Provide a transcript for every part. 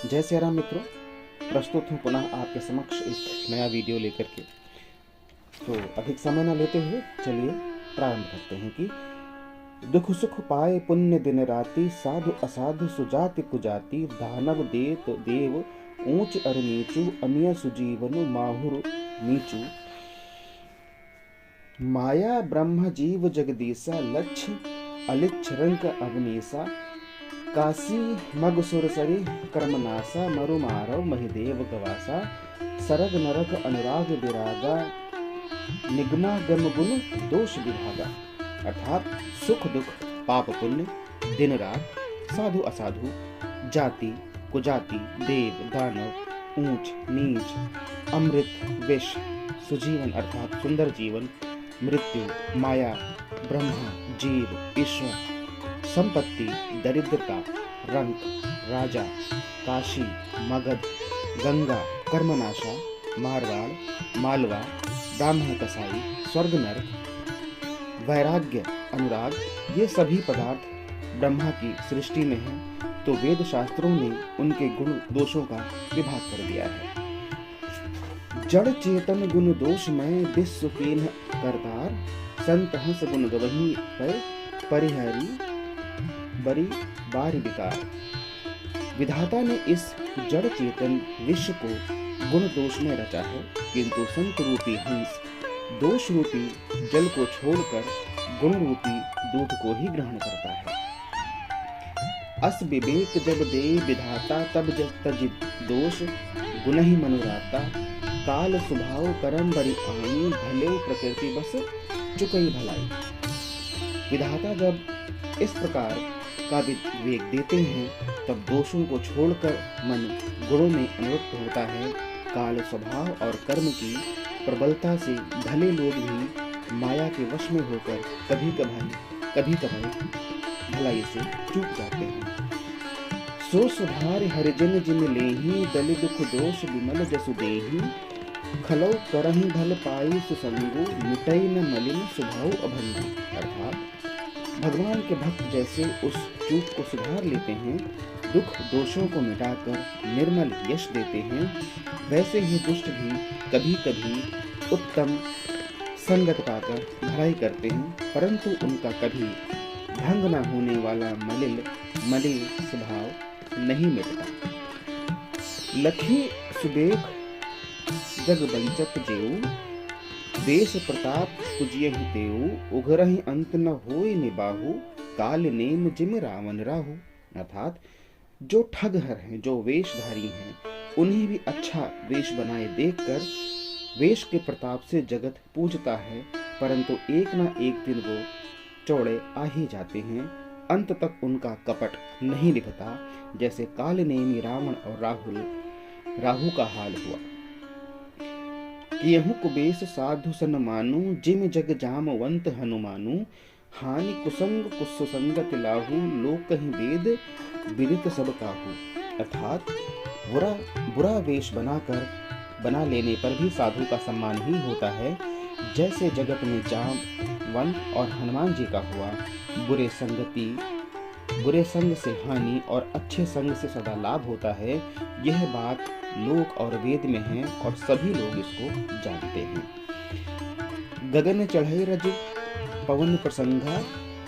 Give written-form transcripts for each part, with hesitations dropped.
जय सिया राम मित्रों, प्रस्तुत हूँ पुनः आपके समक्ष एक नया वीडियो लेकर के। तो अधिक समय न लेते हुए चलिए प्रारंभ करते हैं कि दुख सुख पाए पुण्य दिन राति, साधु असाधु सुजाति कुजाति, दानव देत देव ऊंच अर नीचू, अमिय सुजीवन माहुर नीचू। माया ब्रह्म जीव जगदीसा, लक्ष्य अलिच्छ रंक अवनीसा, काशी मग सुरसरी कर्मनासा, मरु मारव महिदेव गवासा, सरग नरक अनुराग विरागा, निगमा गम गुण दोष विभागा। अर्थात सुख दुख पाप पुण्य, दिन रात, साधु असाधु, जाति कुजाति, देव दानव, ऊंच नीच, अमृत विष, सुजीवन अर्थात सुंदर जीवन, मृत्यु, माया, ब्रह्मा, जीव, ईश्वर, संपत्ति, दरिद्रता, रंक, राजा, काशी, मगध, गंगा, कर्मनाशा, मारवाड़, मालवा, ब्राह्मण कसाई, स्वर्ग नरक, वैराग्य, अनुराग, ये सभी पदार्थ ब्रह्मा की सृष्टि में हैं। तो वेद शास्त्रों ने उनके गुण दोषों का विभाग कर दिया है। जड़ चेतन गुण दोष में विश्व कीन करतार, संत हंस गुण गवही पर परिहरी बरी बारी विकार। विधाता ने इस जड़ चेतन विश्व को गुण दोष में रचा है, किंतु संत रूपी हंस दोष रूपी जल को छोड़कर गुण रूपी दूध को ही ग्रहण करता है। अस विवेक जब दे विधाता, तब जब तज दोष गुण ही मनुराता। काल स्वभाव करम बरी आनी, भले प्रकृति बस चुकई भलाई। विधाता जब इस प्रकार का विवेक देते हैं, तब दोषों को छोड़कर मन गुणों में अनुरक्त होता है। काल स्वभाव और कर्म की प्रबलता से भले लोग भी माया के वश में होकर कभी कभार भलाई से चूक जाते हैं। सो सुधार हरिजन जिन लेहि, दलि दुख दोष विमल जसु देहि। खलौ करहि भल पाई सुसंगो, मिटई न मलिन स्वभाव अभंगु। अर्थात भगवान के भक्त जैसे उस चूक को सुधार लेते हैं, दुख दोषों को मिटाकर निर्मल यश देते हैं, वैसे ही दुष्ट भी कभी कभी उत्तम संगत पाकर भलाई करते हैं, परंतु उनका कभी भंग न होने वाला मलिन स्वभाव नहीं मिटता। लखी सुबेख जग बंचत जेऊ, देश प्रताप तुझियहि तेऊ। उघरहि अंत न होय निबाहु, काल नेम जिम रावण राहु। अर्थात जो ठग हैं, जो वेशधारी हैं, उन्हें भी अच्छा वेश बनाए देखकर वेश के प्रताप से जगत पूजता है, परंतु एक न एक दिन वो चौड़े आ ही जाते हैं। अंत तक उनका कपट नहीं दिखता, जैसे काल नेमी रावण और राहु का हाल हुआ। कियहु कुबेश साधु सन मानु, जिम जग जामवंत हनुमानु। हानि कुसंग कुसुसंगत लाहु, लोक कहीं वेद विदित सब काहू। अर्थात बुरा वेश बना लेने पर भी साधु का सम्मान ही होता है, जैसे जगत में जामवंत और हनुमान जी का हुआ। बुरे संग से हानि और अच्छे संग से सदा लाभ होता है। यह बात लोक और वेद में है और सभी लोग इसको जानते हैं। गगन चढ़ई रज पवन प्रसंगा,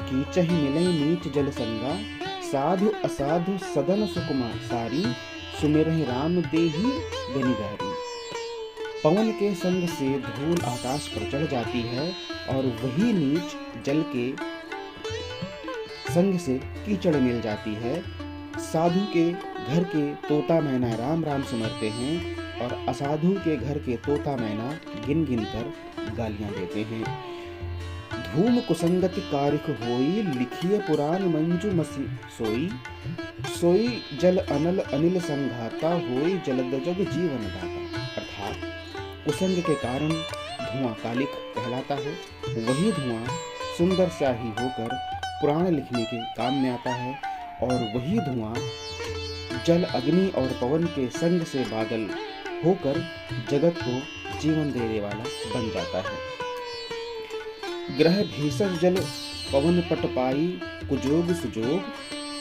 कीचहि मिलई नीच जल संगा। साधु असाधु सदन सुकुमार सारी, सुमिरहि राम देहि गनिगारी। पवन के संग से धूल आकाश पर चढ़ जाती है, और वही नीच जल के संग से कीचड़ मिल जाती है। साधु के घर के तोता मैना राम राम सुमरते हैं, और असाधु के घर के तोता मैना गिन गिन कर गालियां देते हैं। धूम कुसंगति कारिख होई, लिखिए पुराण मंजू मसी सोई। सोई जल अनल अनिल संघाता, होई जलद जग जीवन दाता। अर्थात कुसंग के कारण धुआं कालिख कहलाता है, वही धुआं सुंदर स्याही होकर पुराण लिखने के काम में आता है, और वही धुआं जल अग्नि और पवन के संग से बादल होकर जगत को जीवन देने वाला बन जाता है। ग्रह भेषज जल पवन पट पाई, कुजोग सुजोग।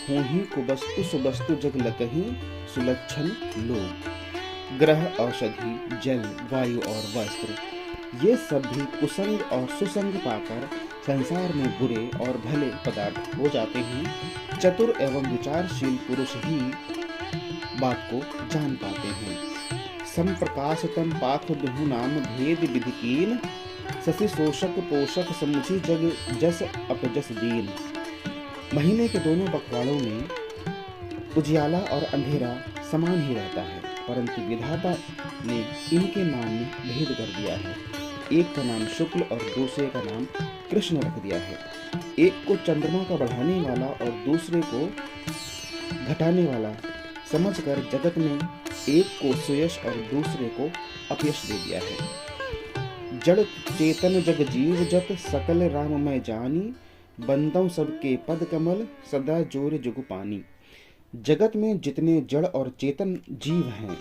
हूँ ही कुवस्तु सुवस्तु जग लकहीं सुलक्षण लोग। ग्रह, औषधि, जल, वायु और वस्त्र, ये सब भी कुसंग और सुसंग पाकर संसार में बुरे और भले पदार्थ हो जाते हैं। चतुर एवं विचारशील पुरुष ही बात को जान पाते हैं। संप्रकाशतम पाख दुहु नाम भेद विधिकीन, शशि शोषक पोषक समुझी जग जस अपजस दीन। महीने के दोनों पखवाड़ों में उजियाला और अंधेरा समान ही रहता है, परंतु विधाता ने इनके नाम में भेद कर दिया है। एक का नाम शुक्ल और दूसरे का नाम कृष्ण रख दिया है। एक को चंद्रमा का बढ़ाने वाला और दूसरे को घटाने वाला समझकर जगत ने एक को सुयश और दूसरे को अपयश दे दिया है। जड़ चेतन जग जीव जत सकल राम मैं जानी, बंदों सबके पद कमल सदा जोर जुग पानी। जगत में जितने जड़ और चेतन जीव हैं,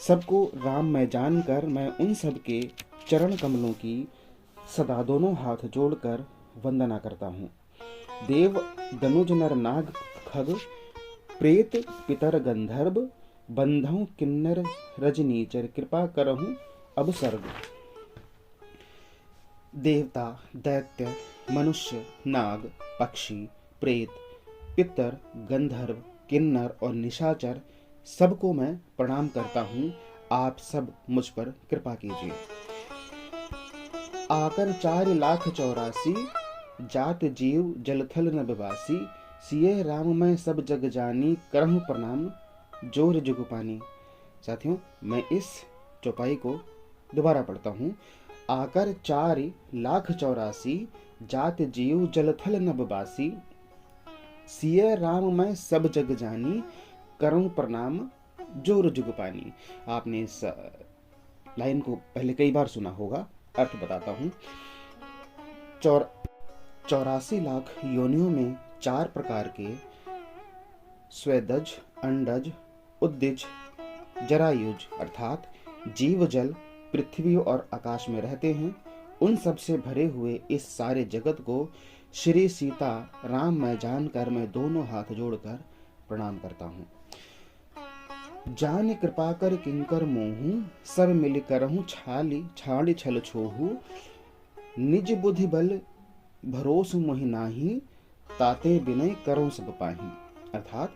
सबको राम मैं जानकर मैं उन सब के चरण कमलों की सदा दोनों हाथ जोड़कर वंदना करता हूँ। देव, दनुज, नर, नाग, खग, प्रेत, पितर, गंधर्व, बंधौ, किन्नर, रजनीचर, कृपा करहूँ अब सर्ग। देवता, दैत्य, मनुष्य, नाग, पक्षी, प्रेत, पितर, गंधर्व, किन्नर और निशाचर, सबको मैं प्रणाम करता हूँ। आप सब मुझ पर कृपा कीजिए। आकर 4,84,000 जात जीव जलथल नभवासी, सिए राम मैं सब जग जानी, करहूँ प्रणाम जोर जुग पानी। साथियों, मैं इस चौपाई को दोबारा पढ़ता हूँ। आकर 4,84,000 जात जीव जलथल नभवासी, सिए राम मैं सब जग जानी, करऊं प्रणाम जोर जुग पानी। आपने इस लाइन को पहले कई बार सुना होगा, अर्थ बताता हूँ। 84 लाख योनियों में 4 प्रकार के स्वेदज, अंडज, उद्दिज, जरायुज अर्थात जीव जल, पृथ्वी और आकाश में रहते हैं। उन सब से भरे हुए इस सारे जगत को श्री सीता राम मैं जानकर मैं दोनों हाथ जोड़कर प्रणाम करता हूँ। जान कृपा कर किंकर मोहू, सब मिल करहूँ छाली छल छोहू, निज बुद्धि बल भरोस मोहि नाही, ताते विनय करो सब पाही। अर्थात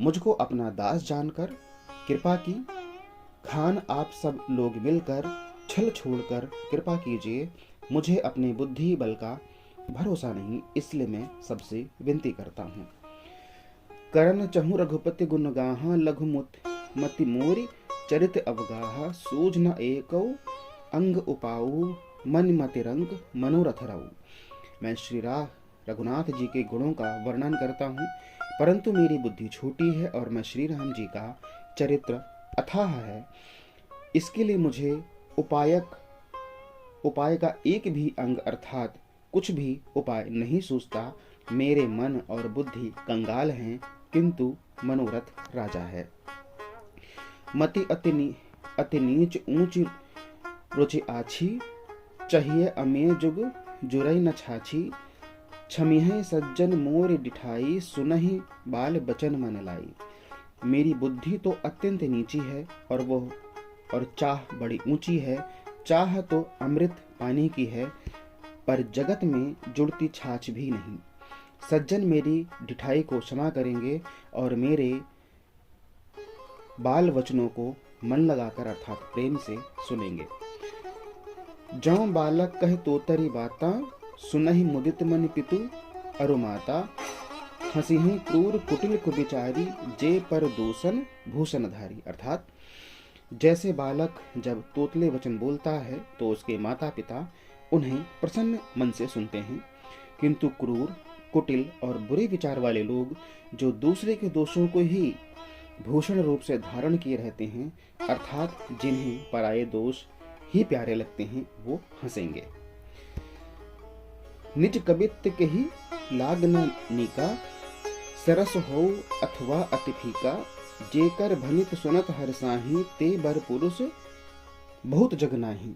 मुझको अपना दास जानकर कृपा की, खान आप सब लोग मिलकर छल छोड़कर कृपा कीजिए। मुझे अपने बुद्धि बल का भरोसा नहीं, इसलिए मैं सबसे विनती करता हूँ। करण चहु रघुपति गुण गाहा, लघु मति मोरी चरित अवगाहा, सूझ न एको अंग उपाऊ, मन मति रंग मनोरथ राऊ। मैं श्री रघुनाथ जी के गुणों का वर्णन करता हूँ, परंतु मेरी बुद्धि छोटी है और मैं श्री राम जी का चरित्र अथाह है। इसके लिए मुझे उपाय का एक भी अंग अर्थात कुछ भी उपाय नहीं सूझता। मेरे मन और बुद्धि कंगाल हैं, किंतु मनोरथ राजा है। मति अति नीच ऊंची रुचि आछी, चाहिए अमेय जुग जुरई न छाछी, छमिह सज्जन मोर डिठाई, सुनहि बाल बचन मन लाई। मेरी बुद्धि तो अत्यंत नीची है और चाह बड़ी ऊंची है। चाह तो अमृत पानी की है, पर जगत में जुड़ती छाछ भी नहीं। सज्जन मेरी ढिठाई को क्षमा करेंगे और मेरे बाल वचनों को मन लगाकर अर्थात प्रेम से सुनेंगे। जौं बालक कह तोतरी बाता, सुनहि मुदित मन पितु अरु माता, हंसिहि क्रूर कुटिल कुबिचारी, जे पर दूषण भूषणधारी। अर्थात जैसे बालक जब तोतले वचन बोलता है तो उसके माता पिता उन्हें प्रसन्न मन से सुनते हैं, किंतु क्रूर, कुटिल और बुरे विचार वाले लोग जो दूसरे के दोषों को ही भूषण रूप से धारण किए रहते हैं, अर्थात जिन्हें पराये दोष ही प्यारे लगते हैं, वो हंसेंगे। निज कवित्त के ही लाग न नीका, सरस हो अथवा अति फीका, जेकर भनित सुनत हरसाही, ते बर पुरुष बहुत जग नाही।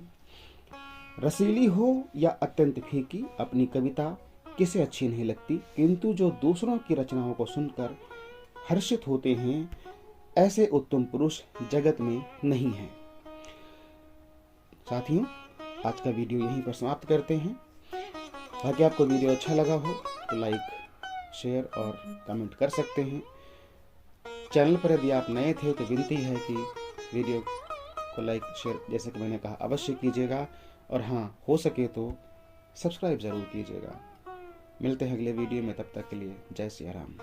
रसीली हो या अत्यंत फीकी, अपनी कविता किसे अच्छी नहीं लगती, किंतु जो दूसरों की रचनाओं को सुनकर हर्षित होते हैं, ऐसे उत्तम पुरुष जगत में नहीं हैं। साथियों, आज का वीडियो यहीं पर समाप्त करते हैं। ताकि आपको वीडियो अच्छा लगा हो तो लाइक, शेयर और कमेंट कर सकते हैं। चैनल पर यदि आप नए थे तो विनती है कि वीडियो को लाइक, शेयर जैसे कि मैंने कहा अवश्य कीजिएगा, और हाँ, हो सके तो सब्सक्राइब ज़रूर कीजिएगा। मिलते हैं अगले वीडियो में, तब तक के लिए जय सिया राम।